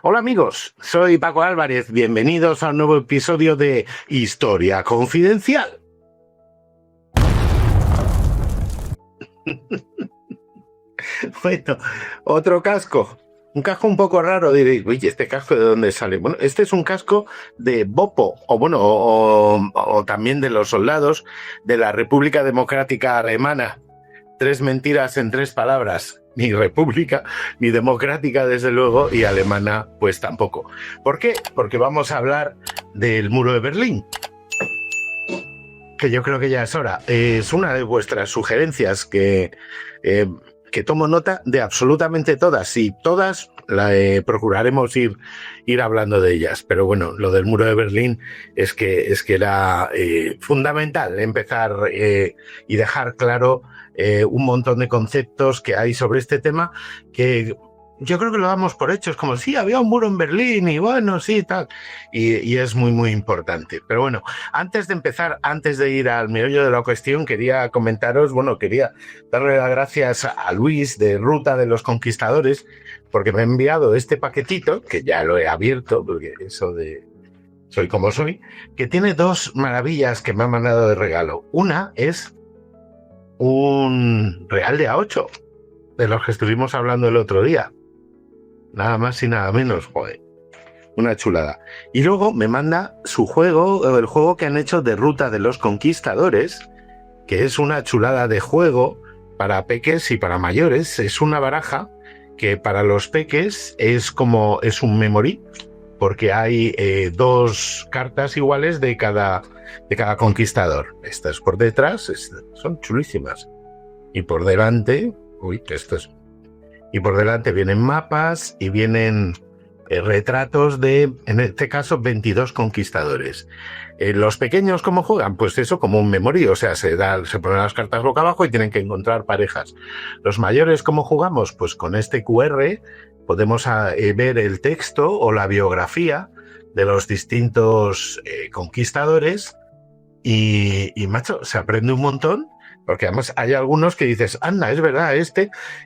Hola amigos, soy Paco Álvarez, bienvenidos a un nuevo episodio de Historia Confidencial. Bueno, otro casco. Un casco un poco raro, diréis, oye, ¿este casco de dónde sale? Bueno, este es un casco de Bopo, o también de los soldados de la República Democrática Alemana. 3 mentiras en 3 palabras. Ni república, ni democrática, desde luego, y alemana, pues tampoco. ¿Por qué? Porque vamos a hablar del muro de Berlín, que yo creo que ya es hora. Es una de vuestras sugerencias que tomo nota de absolutamente todas, y todas procuraremos ir hablando de ellas. Pero bueno, lo del muro de Berlín es que era fundamental empezar y dejar claro un montón de conceptos que hay sobre este tema, que yo creo que lo damos por hecho. Es como, sí, había un muro en Berlín y bueno, sí, tal. Y es muy, muy importante. Pero bueno, antes de empezar, antes de ir al meollo de la cuestión, quería comentaros, quería darle las gracias a Luis de Ruta de los Conquistadores, porque me ha enviado este paquetito, que ya lo he abierto, porque eso de soy como soy, que tiene 2 maravillas que me ha mandado de regalo. Una es un real de A8, de los que estuvimos hablando el otro día. Nada más y nada menos, joder. Una chulada. Y luego me manda su juego, el juego que han hecho de Ruta de los Conquistadores, que es una chulada de juego para peques y para mayores. Es una baraja que para los peques es un memory, porque hay 2 cartas iguales de cada conquistador. Estas por detrás son chulísimas. Y por delante, y por delante vienen mapas y vienen retratos de, en este caso, 22 conquistadores. Los pequeños, ¿cómo juegan? Pues eso, como un memory, o sea, se ponen las cartas boca abajo y tienen que encontrar parejas. Los mayores, ¿cómo jugamos? Pues con este QR podemos ver el texto o la biografía de los distintos conquistadores y macho, se aprende un montón. Porque además hay algunos que dices, anda, es verdad,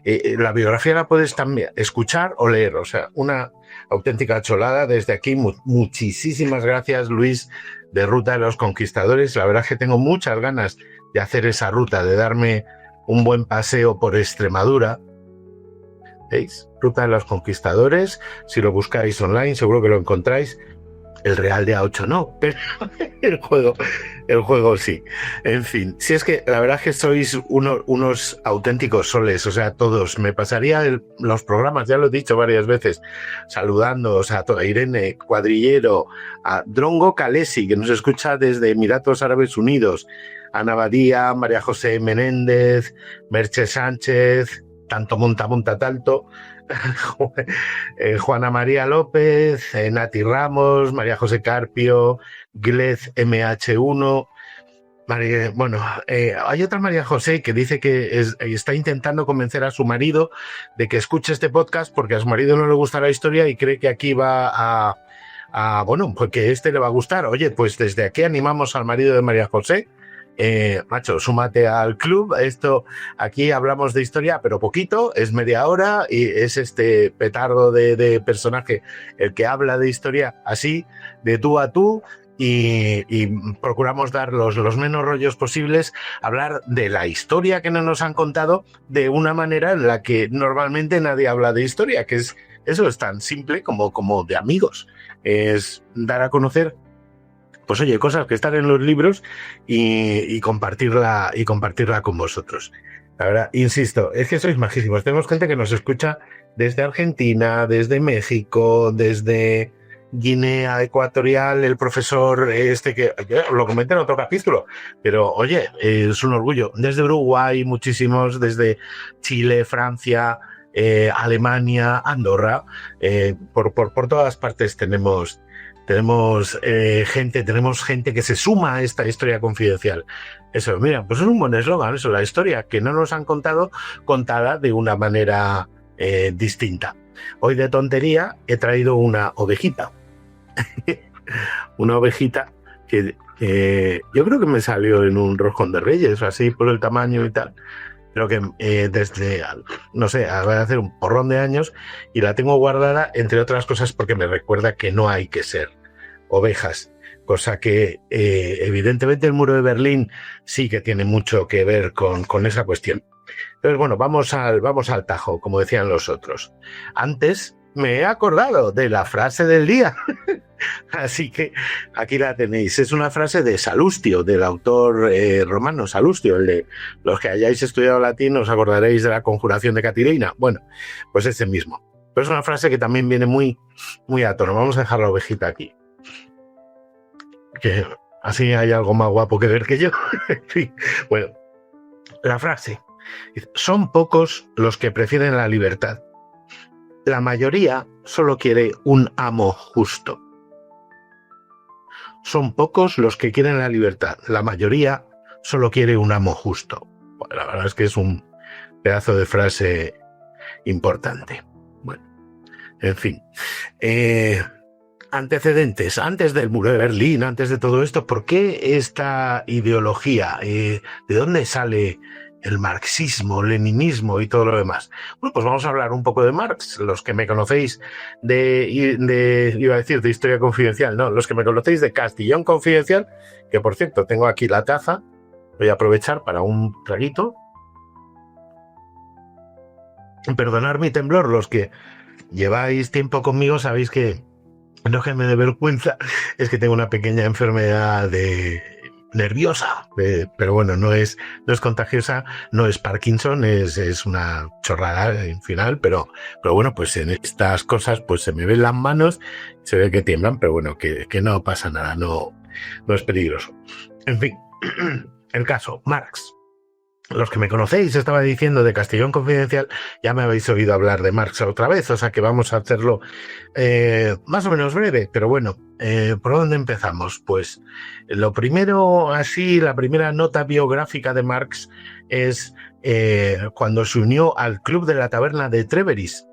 la biografía la puedes también escuchar o leer. O sea, una auténtica cholada. Desde aquí, muchísimas gracias, Luis, de Ruta de los Conquistadores. La verdad es que tengo muchas ganas de hacer esa ruta, de darme un buen paseo por Extremadura. ¿Veis? Ruta de los Conquistadores. Si lo buscáis online, seguro que lo encontráis. El real de A8 no, pero el juego sí. En fin, si es que la verdad es que sois unos auténticos soles, o sea, todos. Me pasaría los programas, ya lo he dicho varias veces, saludándoos a Irene Cuadrillero, a Drongo Calesi, que nos escucha desde Emiratos Árabes Unidos, Ana Badía, María José Menéndez, Merche Sánchez, tanto monta talto, Juana María López, Nati Ramos, María José Carpio, Glez MH1. Hay otra María José que dice que está intentando convencer a su marido de que escuche este podcast porque a su marido no le gusta la historia y cree que aquí va pues que le va a gustar. Oye, pues desde aquí animamos al marido de María José. Macho, súmate al club. Aquí hablamos de historia, pero poquito, es media hora y es este petardo de personaje el que habla de historia así, de tú a tú, y procuramos dar los menos rollos posibles, hablar de la historia que no nos han contado de una manera en la que normalmente nadie habla de historia, que eso es tan simple como de amigos, es dar a conocer, pues oye, cosas que están en los libros y compartirla con vosotros. La verdad, insisto, es que sois majísimos. Tenemos gente que nos escucha desde Argentina, desde México, desde Guinea Ecuatorial, el profesor que lo comenté en otro capítulo, pero oye, es un orgullo. Desde Uruguay, muchísimos, desde Chile, Francia, Alemania, Andorra, por todas partes tenemos gente que se suma a esta historia confidencial. Eso, mira, pues es un buen eslogan, eso, la historia que no nos han contado, contada de una manera distinta. Hoy de tontería he traído una ovejita. Una ovejita que yo creo que me salió en un roscón de Reyes, así por el tamaño y tal. pero que desde, no sé, va a hacer un porrón de años y la tengo guardada, entre otras cosas, porque me recuerda que no hay que ser ovejas. Cosa que evidentemente el muro de Berlín sí que tiene mucho que ver con esa cuestión. Entonces, bueno, vamos al tajo, como decían los otros. Antes me he acordado de la frase del día. Así que aquí la tenéis. Es una frase de Salustio, del autor romano Salustio. Los que hayáis estudiado latín os acordaréis de la conjuración de Catilina. Bueno, pues ese mismo. Pero es una frase que también viene muy, muy a tono. Vamos a dejar la ovejita aquí. Que así hay algo más guapo que ver que yo. En fin, bueno, la frase. Son pocos los que prefieren la libertad. La mayoría solo quiere un amo justo. Son pocos los que quieren la libertad. La mayoría solo quiere un amo justo. Bueno, la verdad es que es un pedazo de frase importante. Bueno, en fin. Antecedentes. Antes del muro de Berlín, antes de todo esto, ¿por qué esta ideología? ¿De dónde sale el marxismo, leninismo y todo lo demás? Bueno, pues vamos a hablar un poco de Marx. Los que me conocéis iba a decir de Historia Confidencial, no, los que me conocéis de Castillón Confidencial, que por cierto tengo aquí la taza, voy a aprovechar para un traguito. Perdonad mi temblor, los que lleváis tiempo conmigo sabéis que no que me dé vergüenza, es que tengo una pequeña enfermedad nerviosa, pero bueno, no es contagiosa, no es Parkinson, es una chorrada en final, pero bueno, pues en estas cosas pues se me ven las manos, se ve que tiemblan, pero bueno, que no pasa nada, no es peligroso. En fin, el caso, Marx. Los que me conocéis, estaba diciendo de Castillón Confidencial, ya me habéis oído hablar de Marx otra vez, o sea que vamos a hacerlo más o menos breve, pero bueno, ¿por dónde empezamos? Pues lo primero, así, la primera nota biográfica de Marx es cuando se unió al Club de la Taberna de Treveris,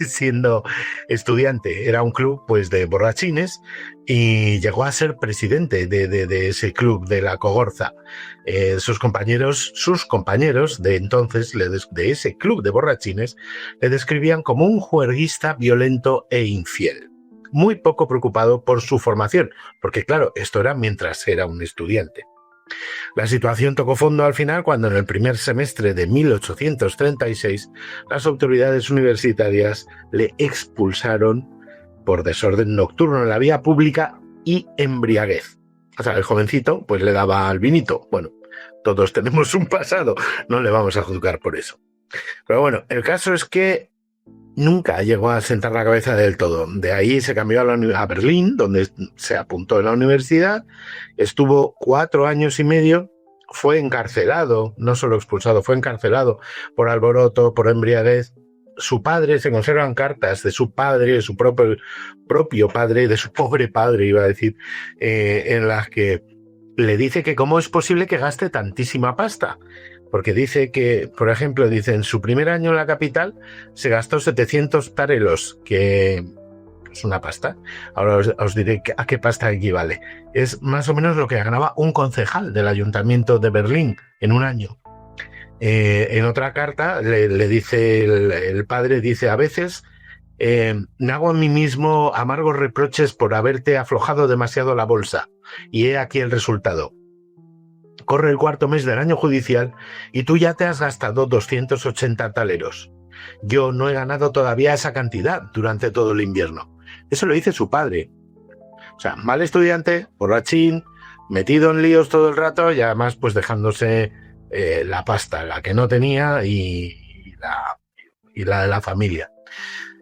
siendo estudiante. Era un club pues de borrachines y llegó a ser presidente de ese club de la Cogorza. Sus compañeros de entonces, de ese club de borrachines, le describían como un juerguista violento e infiel, muy poco preocupado por su formación, porque claro, esto era mientras era un estudiante. La situación tocó fondo al final cuando en el primer semestre de 1836 las autoridades universitarias le expulsaron por desorden nocturno en la vía pública y embriaguez. O sea, el jovencito pues le daba al vinito. Bueno, todos tenemos un pasado, no le vamos a juzgar por eso. Pero bueno, el caso es que nunca llegó a sentar la cabeza del todo. De ahí se cambió a Berlín, donde se apuntó en la universidad, estuvo 4 años y medio, fue encarcelado, no solo expulsado, fue encarcelado por alboroto, por embriaguez. Su padre, se conservan cartas de su padre, de su propio padre, de su pobre padre, iba a decir, en las que le dice que cómo es posible que gaste tantísima pasta. Porque dice que, por ejemplo, en su primer año en la capital se gastó 700 tarelos, que es una pasta. Ahora os diré a qué pasta equivale. Es más o menos lo que ganaba un concejal del ayuntamiento de Berlín en un año. En otra carta le dice el padre, dice, a veces me hago a mí mismo amargos reproches por haberte aflojado demasiado la bolsa. Y he aquí el resultado. Corre el 4º mes del año judicial y tú ya te has gastado 280 taleros. Yo no he ganado todavía esa cantidad durante todo el invierno. Eso lo dice su padre. O sea, mal estudiante, borrachín, metido en líos todo el rato y además pues dejándose la pasta, la que no tenía y la de la familia.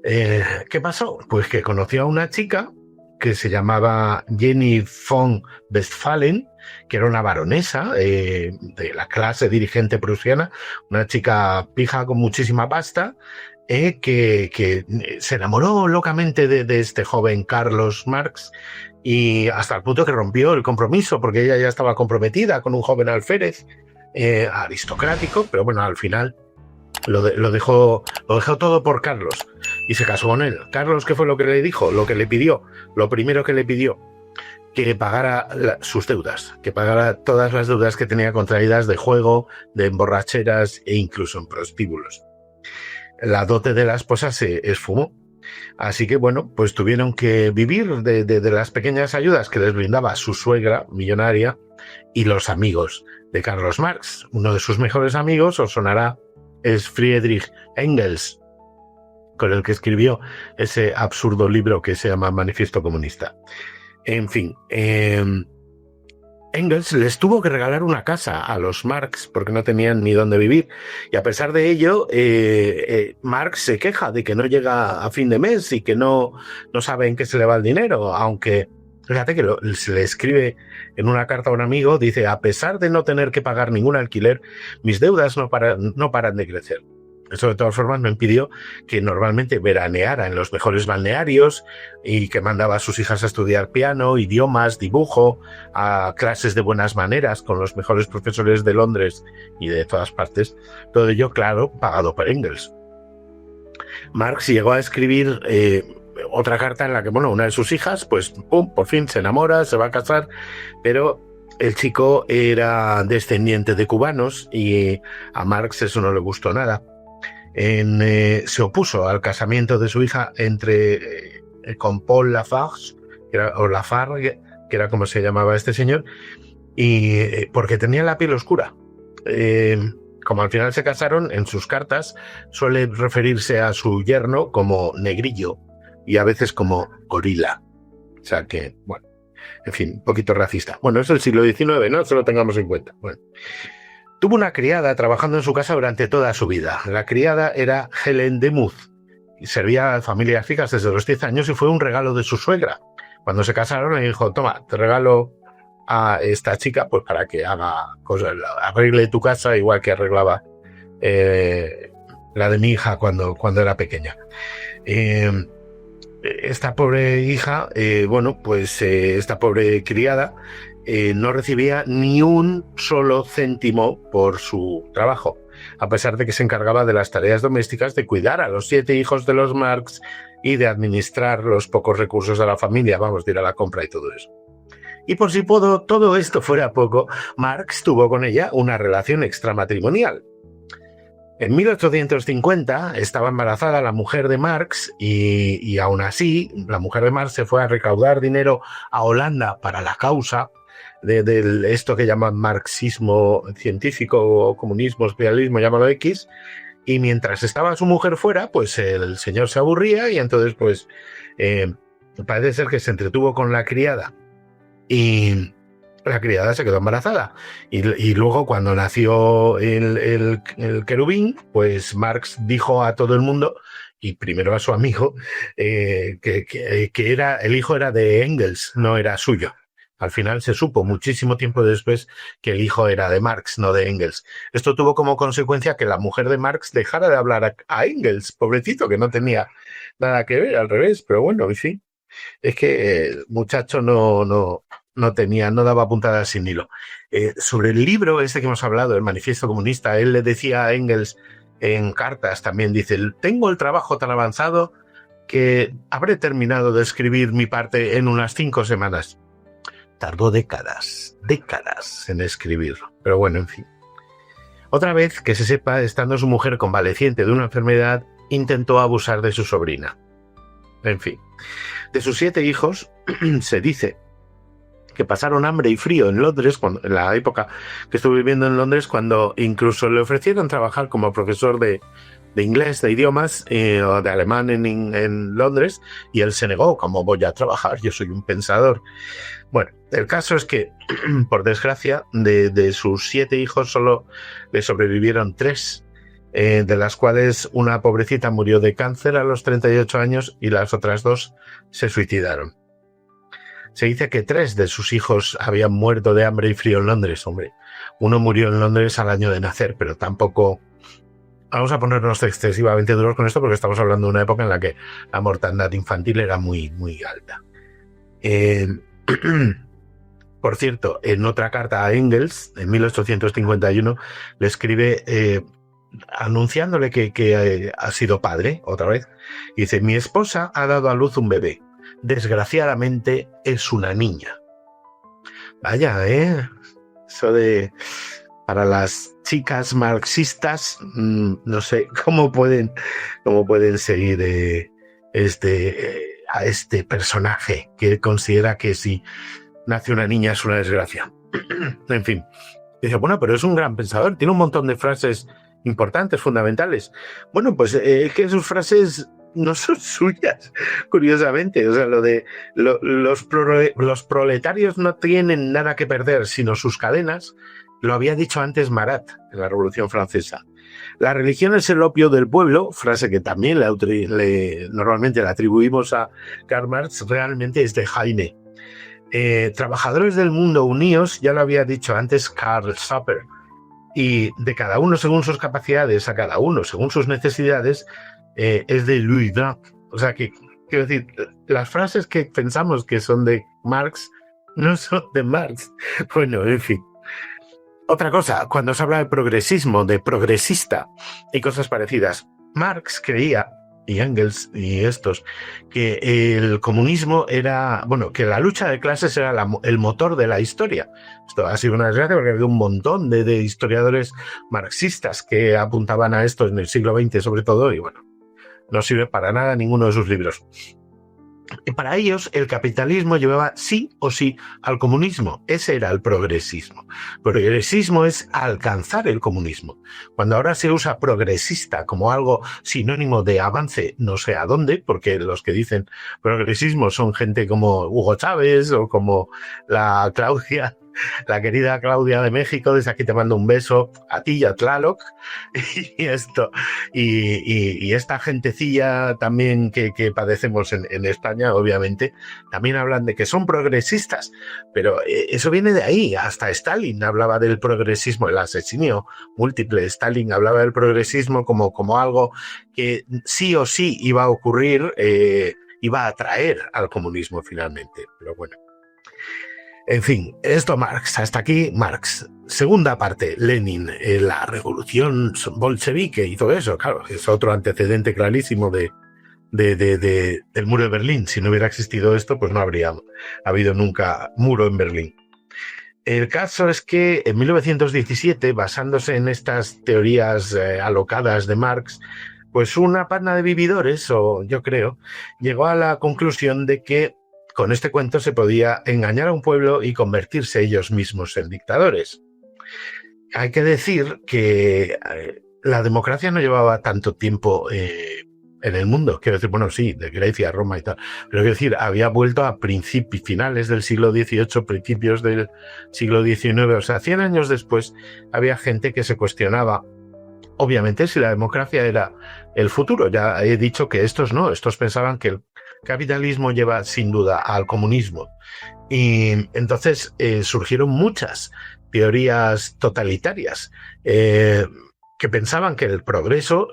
¿Qué pasó? Pues que conoció a una chica que se llamaba Jenny von Westphalen, que era una baronesa de la clase dirigente prusiana, una chica pija con muchísima pasta, que se enamoró locamente de este joven Carlos Marx, y hasta el punto que rompió el compromiso, porque ella ya estaba comprometida con un joven alférez aristocrático, pero bueno, al final lo dejó todo por Carlos y se casó con él. Carlos, ¿qué fue lo que le dijo? Lo que le pidió, lo primero que le pidió. que pagara sus deudas, que pagara todas las deudas que tenía contraídas de juego, de emborracheras e incluso en prostíbulos. La dote de la esposa se esfumó. Así que, bueno, pues tuvieron que vivir de las pequeñas ayudas que les brindaba su suegra millonaria y los amigos de Carlos Marx. Uno de sus mejores amigos, os sonará, es Friedrich Engels, con el que escribió ese absurdo libro que se llama Manifiesto Comunista. En fin, Engels les tuvo que regalar una casa a los Marx porque no tenían ni dónde vivir. Y a pesar de ello, Marx se queja de que no llega a fin de mes y que no sabe en qué se le va el dinero, aunque fíjate que se le escribe en una carta a un amigo, dice: a pesar de no tener que pagar ningún alquiler, mis deudas no paran de crecer. Eso de todas formas no impidió que normalmente veraneara en los mejores balnearios y que mandaba a sus hijas a estudiar piano, idiomas, dibujo, a clases de buenas maneras con los mejores profesores de Londres y de todas partes. Todo ello, claro, pagado por Engels. Marx llegó a escribir otra carta en la que, bueno, una de sus hijas, pues, pum, por fin se enamora, se va a casar, pero el chico era descendiente de cubanos y a Marx eso no le gustó nada. Se opuso al casamiento de su hija con Paul Lafargue, Lafargue, que era como se llamaba este señor, y porque tenía la piel oscura. Como al final se casaron, en sus cartas suele referirse a su yerno como negrillo y a veces como gorila. O sea que, bueno, en fin, un poquito racista. Bueno, es el siglo XIX, ¿no? Eso lo tengamos en cuenta. Bueno. Tuvo una criada trabajando en su casa durante toda su vida. La criada era Helen de Muth y servía a familias ricas desde los 10 años y fue un regalo de su suegra. Cuando se casaron le dijo: toma, te regalo a esta chica pues para que haga cosas, arregle tu casa igual que arreglaba la de mi hija cuando era pequeña. Esta pobre hija, esta pobre criada no recibía ni un solo céntimo por su trabajo, a pesar de que se encargaba de las tareas domésticas, de cuidar a los 7 hijos de los Marx y de administrar los pocos recursos de la familia, vamos, de ir a la compra y todo eso. Y por si todo esto fuera poco, Marx tuvo con ella una relación extramatrimonial. En 1850 estaba embarazada la mujer de Marx y aún así la mujer de Marx se fue a recaudar dinero a Holanda para la causa de esto que llaman marxismo científico o comunismo, socialismo, llámalo X, y mientras estaba su mujer fuera, pues el señor se aburría y entonces pues parece ser que se entretuvo con la criada y la criada se quedó embarazada y luego cuando nació el querubín, pues Marx dijo a todo el mundo y primero a su amigo que el hijo era de Engels, no era suyo. Al final se supo muchísimo tiempo después que el hijo era de Marx, no de Engels. Esto tuvo como consecuencia que la mujer de Marx dejara de hablar a Engels, pobrecito, que no tenía nada que ver, al revés, pero bueno, en fin. Es que el muchacho no daba puntadas sin hilo. Sobre el libro este que hemos hablado, el Manifiesto Comunista, él le decía a Engels en cartas también, dice: tengo el trabajo tan avanzado que habré terminado de escribir mi parte en unas 5 semanas. Tardó décadas en escribirlo. Pero bueno, en fin. Otra vez, que se sepa, estando su mujer convaleciente de una enfermedad, intentó abusar de su sobrina. En fin. De sus 7 hijos, se dice que pasaron hambre y frío en Londres, en la época que estuvo viviendo en Londres, cuando incluso le ofrecieron trabajar como profesor de inglés, de idiomas, o de alemán en Londres, y él se negó: ¿cómo voy a trabajar? Yo soy un pensador. Bueno, el caso es que, por desgracia, de sus 7 hijos solo le sobrevivieron 3, de las cuales una pobrecita murió de cáncer a los 38 años y las otras 2 se suicidaron. Se dice que 3 de sus hijos habían muerto de hambre y frío en Londres. Hombre, uno murió en Londres al año de nacer, pero tampoco... Vamos a ponernos excesivamente duros con esto porque estamos hablando de una época en la que la mortandad infantil era muy, muy alta. Por cierto, en otra carta a Engels, en 1851, le escribe anunciándole que ha sido padre, otra vez. Dice: mi esposa ha dado a luz un bebé. Desgraciadamente es una niña. Vaya, eso de para las chicas marxistas, no sé cómo pueden seguir a este personaje que considera que si nace una niña es una desgracia. En fin, dice, bueno, pero es un gran pensador, tiene un montón de frases importantes, fundamentales. Bueno, pues que sus frases no son suyas, curiosamente. O sea, lo de los proletarios no tienen nada que perder sino sus cadenas, lo había dicho antes Marat en la Revolución Francesa. La religión es el opio del pueblo, frase que también normalmente la atribuimos a Karl Marx, realmente es de Heine. Trabajadores del mundo unidos, ya lo había dicho antes Karl Popper, y de cada uno según sus capacidades, a cada uno según sus necesidades, es de Louis Blanc. O sea que, quiero decir, las frases que pensamos que son de Marx no son de Marx. Bueno, en fin. Otra cosa, cuando se habla de progresismo, de progresista y cosas parecidas, Marx creía, y Engels y estos, que el comunismo era, bueno, que la lucha de clases era el motor de la historia. Esto ha sido una desgracia porque ha habido un montón de historiadores marxistas que apuntaban a esto en el siglo XX sobre todo, y bueno, no sirve para nada ninguno de sus libros. Y para ellos el capitalismo llevaba sí o sí al comunismo. Ese era el progresismo. Progresismo es alcanzar el comunismo. Cuando ahora se usa progresista como algo sinónimo de avance no sé a dónde, porque los que dicen progresismo son gente como Hugo Chávez o como la Claudia, la querida Claudia de México, desde aquí te mando un beso a ti y a Tlaloc, y esto, y esta gentecilla también que padecemos en España, obviamente, también hablan de que son progresistas, pero eso viene de ahí. Hasta Stalin hablaba del progresismo, el asesinio múltiple. Stalin hablaba del progresismo como algo que sí o sí iba a ocurrir, iba a atraer al comunismo finalmente, pero bueno. En fin, esto Marx, hasta aquí Marx. Segunda parte, Lenin, la revolución bolchevique y todo eso, claro, es otro antecedente clarísimo del muro de Berlín. Si no hubiera existido esto, pues no habría habido nunca muro en Berlín. El caso es que en 1917, basándose en estas teorías alocadas de Marx, pues una panda de vividores, o yo creo, llegó a la conclusión de que con este cuento se podía engañar a un pueblo y convertirse ellos mismos en dictadores. Hay que decir que la democracia no llevaba tanto tiempo en el mundo. Quiero decir, bueno, sí, de Grecia, Roma y tal. Pero quiero decir, había vuelto a finales del siglo XVIII, principios del siglo XIX. O sea, 100 años después había gente que se cuestionaba, obviamente, si la democracia era el futuro. Ya he dicho que estos no, estos pensaban que el capitalismo lleva sin duda al comunismo. Y entonces surgieron muchas teorías totalitarias que pensaban que el progreso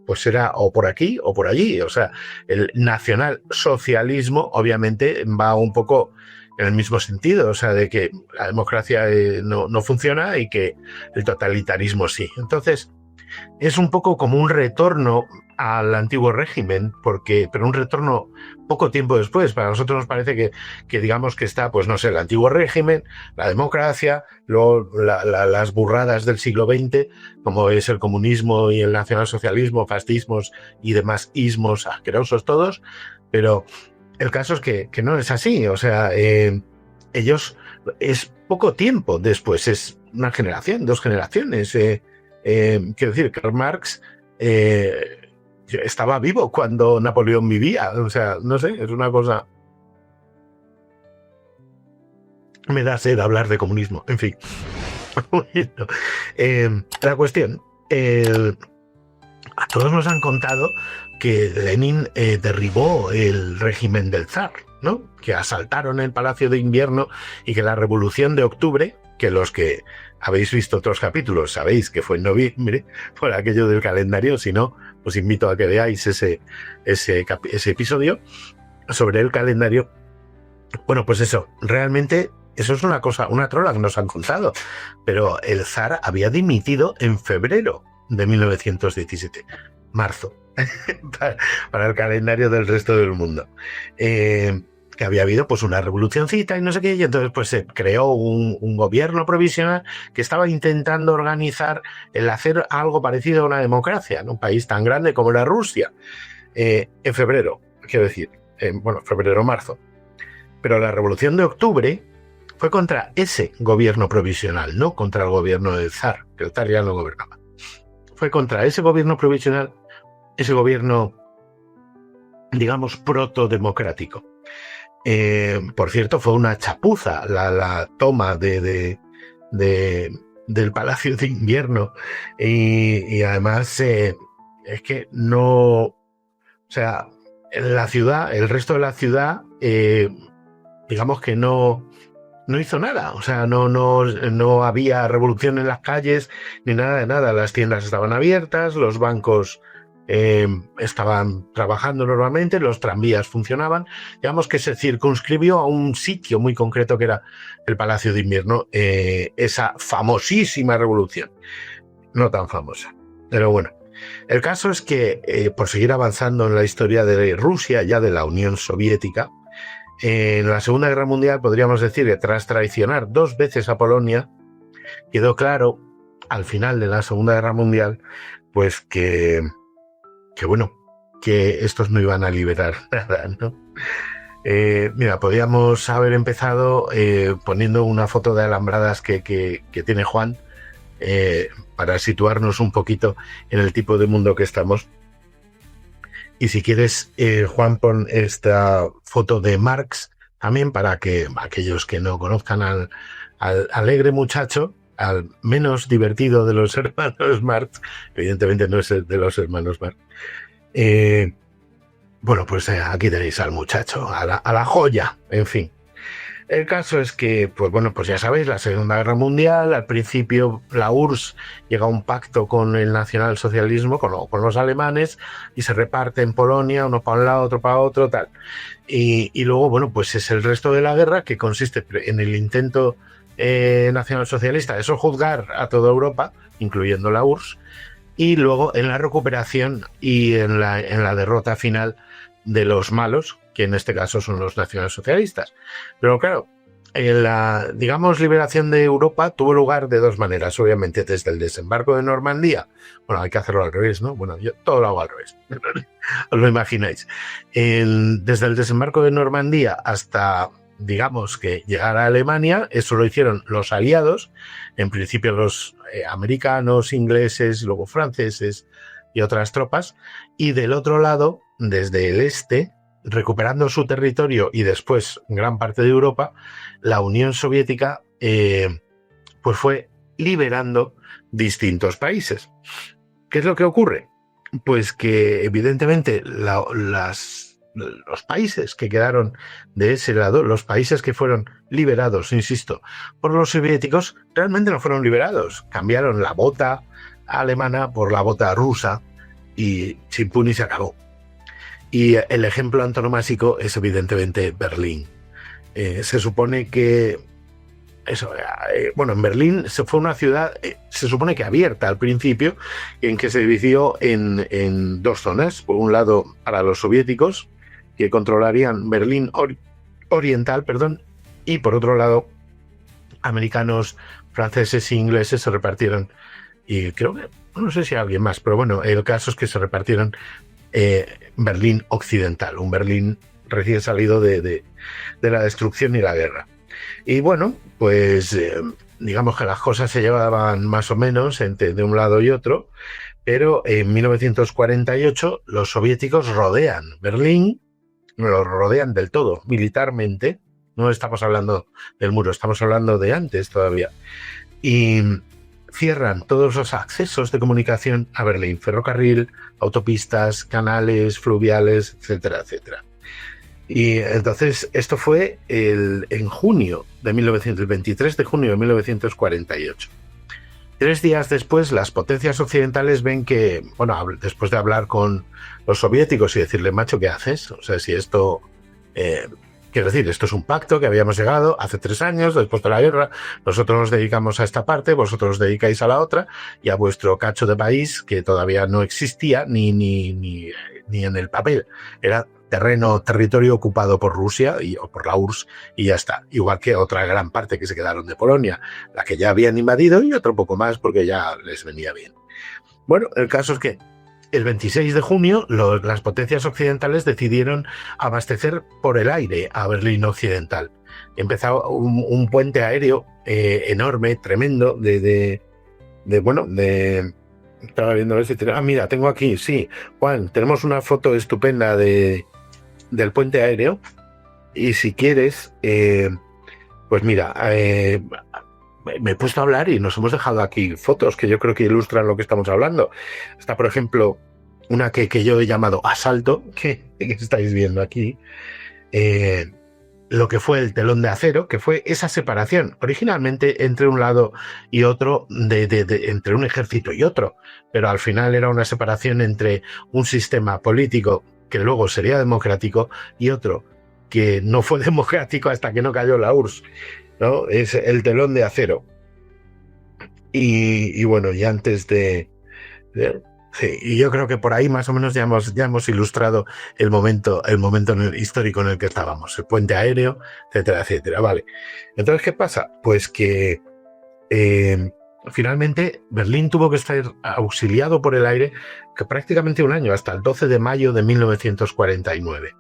pues era o por aquí o por allí. O sea, el nacionalsocialismo obviamente va un poco en el mismo sentido, o sea, de que la democracia no funciona y que el totalitarismo sí. Entonces, es un poco como un retorno al antiguo régimen, pero un retorno poco tiempo después. Para nosotros nos parece que digamos que está, pues no sé, el antiguo régimen, la democracia, luego las burradas del siglo XX, como es el comunismo y el nacionalsocialismo, fascismos y demás ismos asquerosos todos, pero el caso es que no es así. O sea, ellos es poco tiempo después, es una generación, 2 generaciones. Quiero decir, Karl Marx estaba vivo cuando Napoleón vivía. O sea, no sé, es una cosa... Me da sed hablar de comunismo. En fin. Bueno, la cuestión... a todos nos han contado que Lenin derribó el régimen del zar, ¿no? Que asaltaron el Palacio de Invierno y que la Revolución de Octubre, que los que habéis visto otros capítulos sabéis que fue en noviembre, por aquello del calendario. Si no, os invito a que veáis ese episodio sobre el calendario. Bueno, pues eso, realmente eso es una cosa, una trola que nos han contado, pero el zar había dimitido en febrero de 1917, marzo, para el calendario del resto del mundo. En que había habido pues una revolucioncita y no sé qué, y entonces pues se creó un gobierno provisional que estaba intentando organizar el hacer algo parecido a una democracia en un país tan grande como era Rusia, en febrero, quiero decir, febrero-marzo. Pero la revolución de octubre fue contra ese gobierno provisional, no contra el gobierno del zar, que el zar ya no gobernaba. Fue contra ese gobierno provisional, ese gobierno, digamos, protodemocrático. Por cierto, fue una chapuza la toma del Palacio de Invierno y además es que no, o sea, la ciudad, el resto de la ciudad, digamos que no hizo nada, o sea, no había revolución en las calles ni nada de nada, las tiendas estaban abiertas, los bancos estaban trabajando normalmente, los tranvías funcionaban, digamos que se circunscribió a un sitio muy concreto que era el Palacio de Invierno, esa famosísima revolución, no tan famosa, pero bueno. El caso es que, por seguir avanzando en la historia de Rusia, ya de la Unión Soviética, en la Segunda Guerra Mundial podríamos decir que tras traicionar 2 veces a Polonia, quedó claro al final de la Segunda Guerra Mundial pues que estos no iban a liberar nada, ¿no? Mira, podríamos haber empezado poniendo una foto de alambradas que tiene Juan para situarnos un poquito en el tipo de mundo que estamos. Y si quieres, Juan, pon esta foto de Marx también para que aquellos que no conozcan al alegre muchacho, al menos divertido de los hermanos Marx, evidentemente no es el de los hermanos Marx, pues aquí tenéis al muchacho, a la joya, en fin. El caso es que, pues ya sabéis, la Segunda Guerra Mundial, al principio la URSS llega a un pacto con el nacionalsocialismo, con los alemanes, y se reparte en Polonia, uno para un lado, otro para otro, tal. Y luego, pues es el resto de la guerra que consiste en el intento nacionalsocialista de sojuzgar a toda Europa, incluyendo la URSS, y luego en la recuperación y en la derrota final de los malos, que en este caso son los nacionalsocialistas. Pero claro, la, digamos, liberación de Europa tuvo lugar de 2 maneras, obviamente, desde el desembarco de Normandía. Bueno, hay que hacerlo al revés, ¿no? Bueno, yo todo lo hago al revés, os lo imagináis. Desde el desembarco de Normandía hasta, digamos, que llegar a Alemania, eso lo hicieron los aliados, en principio los americanos, ingleses, luego franceses y otras tropas, y del otro lado, desde el este, recuperando su territorio y después gran parte de Europa, la Unión Soviética pues fue liberando distintos países. ¿Qué es lo que ocurre? Pues que evidentemente los países que quedaron de ese lado, los países que fueron liberados, insisto, por los soviéticos, realmente no fueron liberados. Cambiaron la bota alemana por la bota rusa y chimpún y se acabó. Y el ejemplo antonomásico es evidentemente Berlín. Se supone que en Berlín fue una ciudad, se supone que abierta al principio, en que se dividió en 2 zonas. Por un lado, para los soviéticos, que controlarían Berlín Oriental, y por otro lado, americanos, franceses e ingleses se repartieron, y creo que, no sé si alguien más, pero bueno, el caso es que se repartieron Berlín Occidental, un Berlín recién salido de la destrucción y la guerra. Y bueno, pues digamos que las cosas se llevaban más o menos de un lado y otro, pero en 1948 los soviéticos rodean Berlín, lo rodean del todo, militarmente. No estamos hablando del muro, estamos hablando de antes todavía. Y cierran todos los accesos de comunicación a Berlín, ferrocarril, autopistas, canales fluviales, etcétera, etcétera. Y entonces esto fue en junio de 1923, de junio de 1948. 3 días después, las potencias occidentales ven que, después de hablar con los soviéticos y decirle, macho, ¿qué haces? O sea, si esto... quiero decir, esto es un pacto que habíamos llegado hace 3 años, después de la guerra, nosotros nos dedicamos a esta parte, vosotros os dedicáis a la otra, y a vuestro cacho de país, que todavía no existía ni en el papel. Era territorio ocupado por Rusia o por la URSS, y ya está. Igual que otra gran parte que se quedaron de Polonia, la que ya habían invadido, y otro poco más porque ya les venía bien. Bueno, el caso es que el 26 de junio las potencias occidentales decidieron abastecer por el aire a Berlín Occidental. Empezó un puente aéreo enorme, tremendo, estaba viendo a ver si mira, tengo aquí, sí, Juan, tenemos una foto estupenda del puente aéreo, y si quieres, pues mira, me he puesto a hablar y nos hemos dejado aquí fotos que yo creo que ilustran lo que estamos hablando. Está, por ejemplo, una que yo he llamado Asalto, que estáis viendo aquí, lo que fue el telón de acero, que fue esa separación originalmente entre un lado y otro, entre un ejército y otro, pero al final era una separación entre un sistema político que luego sería democrático y otro que no fue democrático hasta que no cayó la URSS, ¿no? Es el telón de acero. Y bueno, y antes sí, y yo creo que por ahí más o menos ya hemos ilustrado el momento histórico en el que estábamos, el puente aéreo, etcétera, etcétera. Vale. Entonces, ¿qué pasa? Pues que finalmente Berlín tuvo que estar auxiliado por el aire que prácticamente un año, hasta el 12 de mayo de 1949.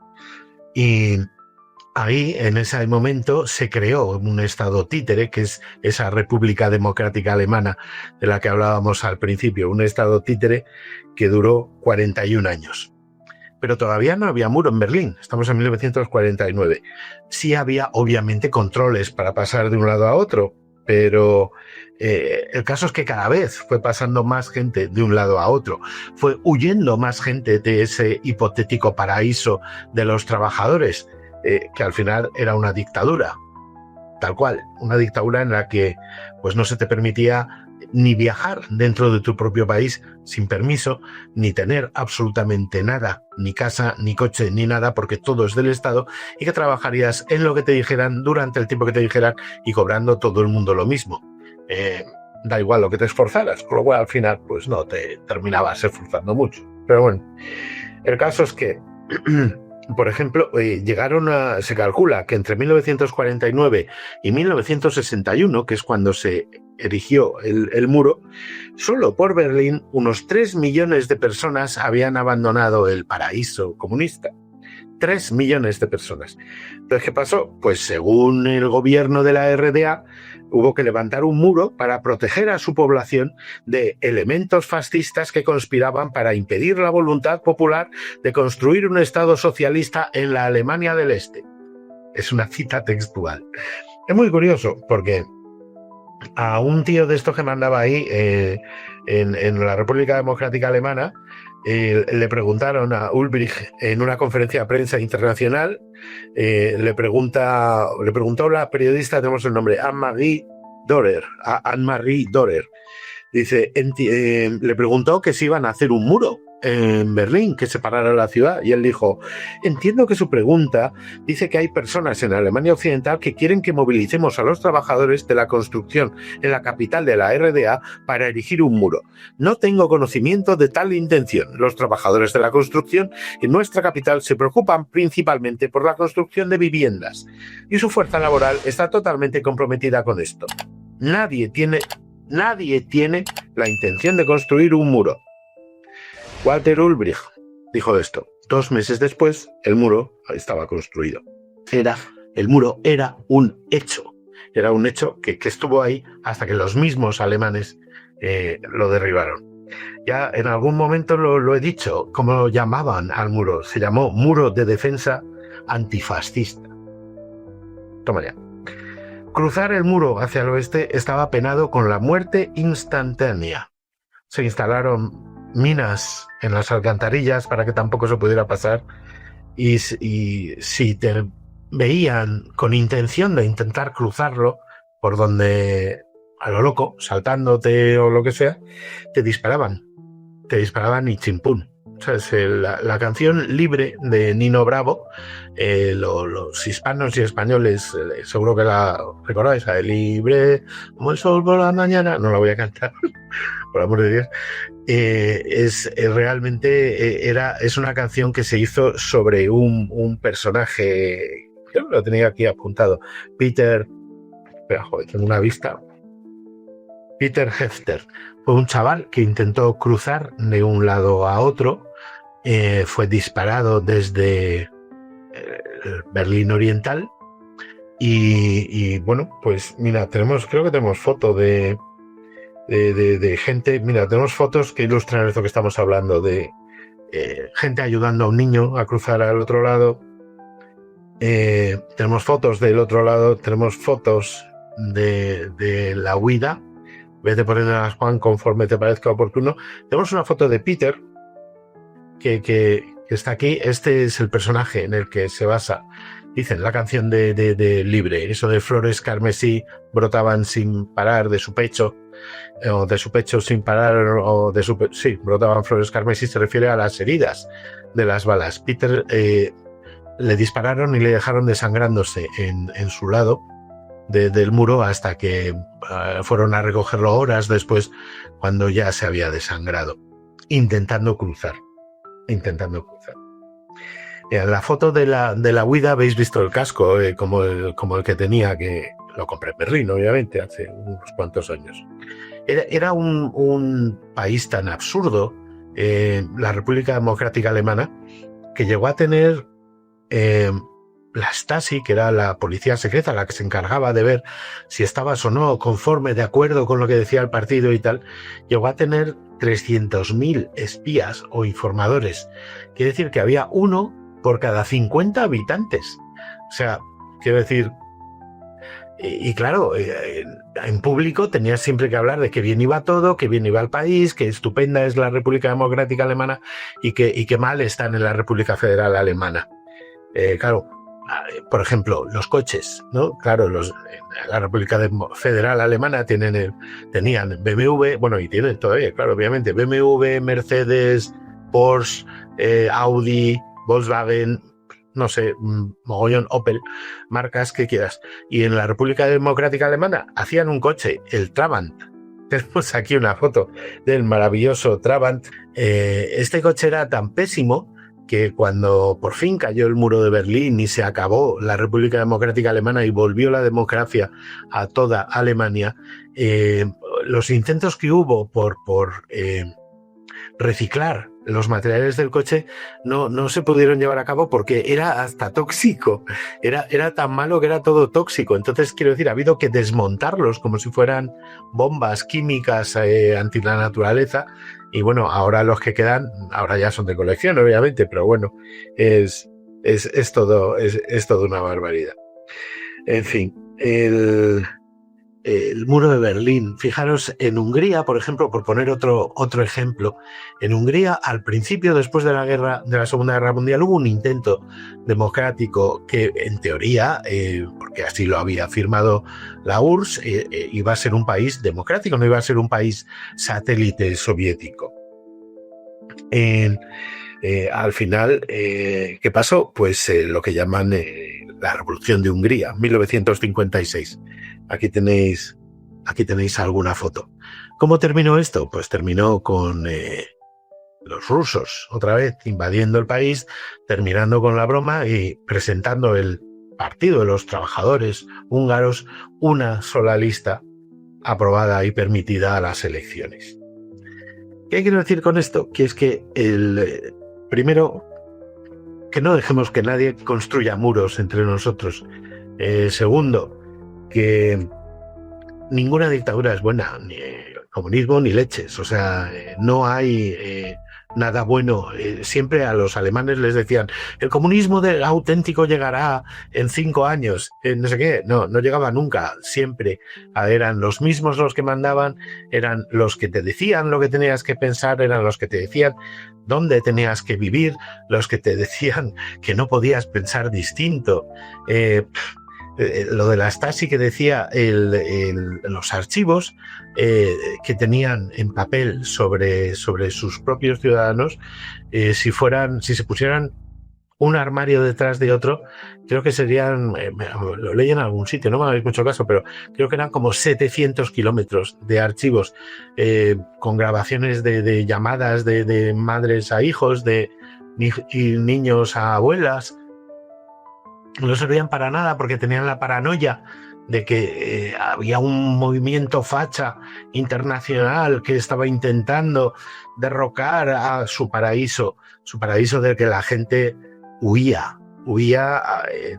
Y ahí, en ese momento, se creó un estado títere, que es esa República Democrática Alemana de la que hablábamos al principio, un estado títere que duró 41 años. Pero todavía no había muro en Berlín, estamos en 1949. Sí había, obviamente, controles para pasar de un lado a otro, pero el caso es que cada vez fue pasando más gente de un lado a otro, fue huyendo más gente de ese hipotético paraíso de los trabajadores, que al final era una dictadura, tal cual, una dictadura en la que pues no se te permitía ni viajar dentro de tu propio país sin permiso, ni tener absolutamente nada, ni casa, ni coche, ni nada, porque todo es del Estado, y que trabajarías en lo que te dijeran durante el tiempo que te dijeran y cobrando todo el mundo lo mismo. Da igual lo que te esforzaras, con lo cual al final pues no te terminabas esforzando mucho. Pero bueno, el caso es que por ejemplo, se calcula que entre 1949 y 1961, que es cuando se erigió el muro, solo por Berlín unos 3 millones de personas habían abandonado el paraíso comunista. 3 millones de personas. Entonces, ¿qué pasó? Pues según el gobierno de la RDA, hubo que levantar un muro para proteger a su población de elementos fascistas que conspiraban para impedir la voluntad popular de construir un Estado socialista en la Alemania del Este. Es una cita textual. Es muy curioso porque a un tío de estos que mandaba ahí en la República Democrática Alemana, le preguntaron a Ulbricht en una conferencia de prensa internacional, le preguntó la periodista, tenemos el nombre, Anne-Marie Dorer. Dice, le preguntó que si iban a hacer un muro en Berlín que separara la ciudad, y él dijo: entiendo que su pregunta dice que hay personas en Alemania Occidental que quieren que movilicemos a los trabajadores de la construcción en la capital de la RDA para erigir un muro. No tengo conocimiento de tal intención. Los trabajadores de la construcción en nuestra capital se preocupan principalmente por la construcción de viviendas, y su fuerza laboral está totalmente comprometida con esto. Nadie tiene la intención de construir un muro. Walter Ulbricht dijo esto. 2 meses después, el muro estaba construido. El muro era un hecho. Era un hecho que estuvo ahí hasta que los mismos alemanes lo derribaron. Ya en algún momento lo he dicho, cómo lo llamaban al muro. Se llamó Muro de Defensa Antifascista. Toma ya. Cruzar el muro hacia el oeste estaba penado con la muerte instantánea. Se instalaron minas en las alcantarillas para que tampoco se pudiera pasar, y si te veían con intención de intentar cruzarlo por donde a lo loco, saltándote o lo que sea, te disparaban y chimpún. O sea, la canción Libre de Nino Bravo, los hispanos y españoles seguro que la recordáis, Libre como el sol por la mañana, no la voy a cantar por amor de Dios, realmente es una canción que se hizo sobre un personaje, yo lo tenía aquí apuntado, Peter, espera, joder, tengo una vista, Peter Hefter. Fue un chaval que intentó cruzar de un lado a otro, fue disparado desde Berlín Oriental y bueno, pues mira, creo que tenemos foto de gente, mira, tenemos fotos que ilustran esto que estamos hablando, de gente ayudando a un niño a cruzar al otro lado. Tenemos fotos del otro lado, tenemos fotos de la huida. Vete poniéndolas, Juan, conforme te parezca oportuno. Tenemos una foto de Peter que está aquí. Este es el personaje en el que se basa, dicen, la canción de Libre. Eso de flores carmesí brotaban sin parar de su pecho, o de su pecho sin parar, o sí, brotaban flores carmesí, se refiere a las heridas de las balas. Peter le dispararon y le dejaron desangrándose en su lado del muro hasta que fueron a recogerlo horas después, cuando ya se había desangrado, intentando cruzar. En la foto de la huida habéis visto el casco, como el que tenía, que lo compré en Berlín, obviamente, hace unos cuantos años. Era un país tan absurdo, la República Democrática Alemana, que llegó a tener la Stasi, que era la policía secreta, la que se encargaba de ver si estabas o no conforme, de acuerdo con lo que decía el partido y tal, llegó a tener 300.000 espías o informadores. Quiere decir que había uno por cada 50 habitantes. O sea, quiero decir, y claro, en público tenías siempre que hablar de que bien iba todo, que bien iba el país, que estupenda es la República Democrática Alemana y que mal están en la República Federal Alemana. Claro, por ejemplo, los coches, ¿no? Claro, la República Federal Alemana tenían BMW, bueno, y tienen todavía, claro, obviamente, BMW, Mercedes, Porsche, Audi, Volkswagen, no sé, mogollón, Opel, marcas que quieras. Y en la República Democrática Alemana hacían un coche, el Trabant. Tenemos aquí una foto del maravilloso Trabant. Este coche era tan pésimo que cuando por fin cayó el muro de Berlín y se acabó la República Democrática Alemana y volvió la democracia a toda Alemania, los intentos que hubo por reciclar los materiales del coche no se pudieron llevar a cabo porque era hasta tóxico, era tan malo que era todo tóxico. Entonces, quiero decir, ha habido que desmontarlos como si fueran bombas químicas anti la naturaleza. Y bueno, ahora los que quedan, ahora ya son de colección, obviamente, pero bueno, es todo una barbaridad. En fin, el muro de Berlín. Fijaros, en Hungría, por ejemplo, por poner otro ejemplo, en Hungría, al principio, después de la Segunda Guerra Mundial, hubo un intento democrático que, en teoría, porque así lo había firmado la URSS, iba a ser un país democrático, no iba a ser un país satélite soviético. Al final, ¿qué pasó? Pues lo que llaman la Revolución de Hungría, 1956. Aquí tenéis alguna foto. ¿Cómo terminó esto? Pues terminó con los rusos otra vez invadiendo el país, terminando con la broma y presentando el Partido de los Trabajadores húngaros una sola lista aprobada y permitida a las elecciones. ¿Qué quiero decir con esto? Que es que primero, que no dejemos que nadie construya muros entre nosotros. Segundo, que ninguna dictadura es buena, ni comunismo ni leches, o sea, no hay nada bueno. Siempre a los alemanes les decían, el comunismo auténtico llegará en 5 años, no sé qué, no llegaba nunca, siempre eran los mismos los que mandaban, eran los que te decían lo que tenías que pensar, eran los que te decían dónde tenías que vivir, los que te decían que no podías pensar distinto. Lo de la Stasi que decía los archivos que tenían en papel sobre sus propios ciudadanos, si se pusieran un armario detrás de otro, creo que serían, lo leí en algún sitio, no me habéis mucho caso, pero creo que eran como 700 kilómetros de archivos con grabaciones de llamadas de madres a hijos, y niños a abuelas. No servían para nada porque tenían la paranoia de que había un movimiento facha internacional que estaba intentando derrocar a su paraíso del que la gente huía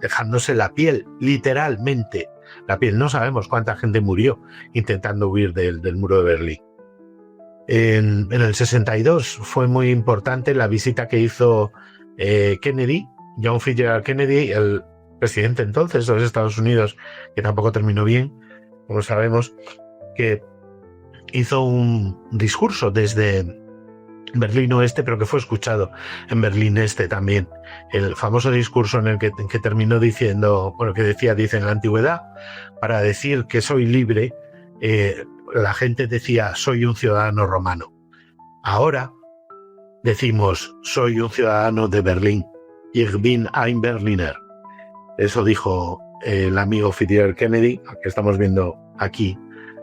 dejándose la piel, literalmente la piel. No sabemos cuánta gente murió intentando huir del muro de Berlín. En el 62 fue muy importante la visita que hizo Kennedy, John Fitzgerald Kennedy, el presidente entonces de los Estados Unidos, que tampoco terminó bien, como sabemos, que hizo un discurso desde Berlín Oeste, pero que fue escuchado en Berlín Este también. El famoso discurso en el que terminó diciendo, bueno, que dice en la antigüedad, para decir que soy libre, la gente decía, soy un ciudadano romano. Ahora decimos, soy un ciudadano de Berlín. Ich bin ein Berliner. Eso dijo el amigo Fitzgerald Kennedy, que estamos viendo aquí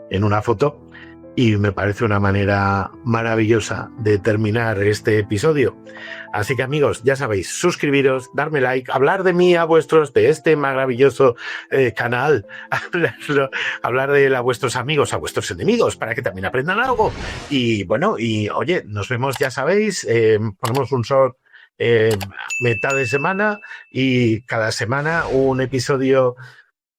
en una foto, y me parece una manera maravillosa de terminar este episodio. Así que amigos, ya sabéis, suscribiros, darme like, hablar de mí de este maravilloso canal, hablar de él a vuestros amigos, a vuestros enemigos, para que también aprendan algo. Y bueno, y oye, nos vemos, ya sabéis, ponemos un short mitad de semana y cada semana un episodio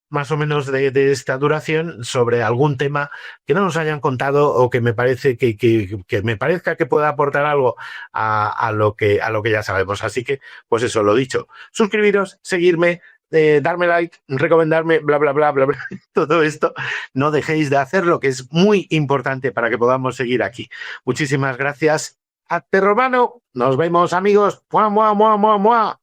más o menos de esta duración sobre algún tema que no nos hayan contado o que me parece que me parezca que pueda aportar algo a lo que ya sabemos. Así que, pues eso, lo dicho, suscribiros, seguirme, darme like, recomendarme, bla, bla, bla, bla, bla, todo esto. No dejéis de hacerlo, que es muy importante para que podamos seguir aquí. Muchísimas gracias. ¡Ate romano! Nos vemos, amigos. ¡Mua, mua, mua, mua, mua!